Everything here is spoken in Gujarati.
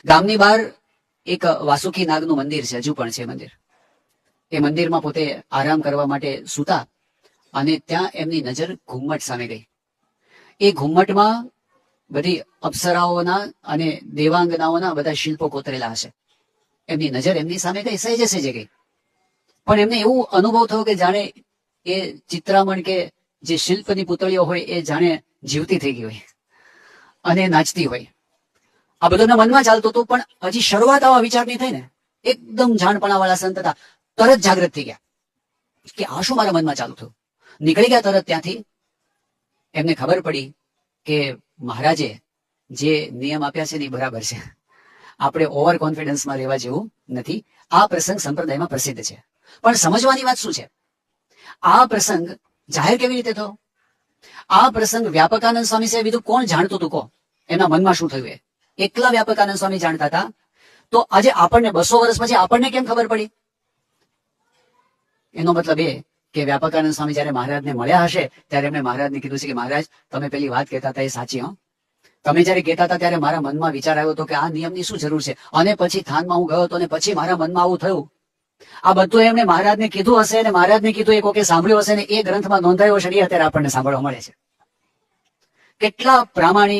ગામની બહાર એક વાસુકી નાગનું મંદિર છે, હજુ પણ છે મંદિર. એ મંદિરમાં પોતે આરામ કરવા માટે સૂતા અને ત્યાં એમની નજર ઘુમ્મટ સામે ગઈ. એ ઘુમ્મટમાં બધી અપ્સરાઓના અને દેવાંગનાઓના બધા શિલ્પો કોતરેલા હશે. એમની નજર એમની સામે ગઈ, સહેજે સહેજે ગઈ, પણ એમને એવું અનુભવ થયો કે જાણે એ ચિત્રામણ કે જે શિલ્પની પુતળીઓ હોય એ જાણે જીવતી થઈ ગઈ હોય અને નાચતી હોય. આ બધું મનમાં ચાલતું હતું, પણ હજી શરૂઆત આવા વિચારની થઈ ને, એકદમ જાણપણા વાળા સંત હતા, તરત જાગૃત થઈ ગયા કે આ શું મારા મનમાં ચાલુ થયું. નીકળી ગયા તરત ત્યાંથી. એમને ખબર પડી કે મહારાજે જે નિયમ આપ્યા છે ને એ બરાબર છે, આપણે ઓવર કોન્ફિડન્સમાં રહેવા જેવું નથી. આ પ્રસંગ સંપ્રદાયમાં પ્રસિદ્ધ છે, પણ સમજવાની વાત શું છે, આ પ્રસંગ જાહેર કેવી રીતે થયો? આ પ્રસંગ વ્યાપકાનંદ સ્વામી છે, બીજું કોણ જાણતું હતું? કહો, એના મનમાં શું થયું? એકલા વ્યાપકાનંદ સ્વામી જાણતા હતા. તો આજે આપણને 200 વર્ષ પછી આપણને કેમ ખબર પડી? એનો મતલબ એ કે વ્યાપકાનંદ સ્વામી જયારે મહારાજને મળ્યા હશે ત્યારે એમને મહારાજને કીધું છે કે મહારાજ, તમે પેલી વાત કહેતા હતા એ સાચી, હો. તમે જયારે કહેતા હતા ત્યારે મારા મનમાં વિચાર આવ્યો હતો કે આ નિયમની શું જરૂર છે, અને પછી થાનમાં હું ગયો હતો અને પછી મારા મનમાં આવું થયું. આ બધું એમને મહારાજને કીધું હશે અને મહારાજને કીધું એ કોકે સાંભળ્યું હશે ને એ ગ્રંથમાં નોંધાયો હશે. અત્યારે આપણને સાંભળવા મળે છે. કેટલા પ્રામાણિક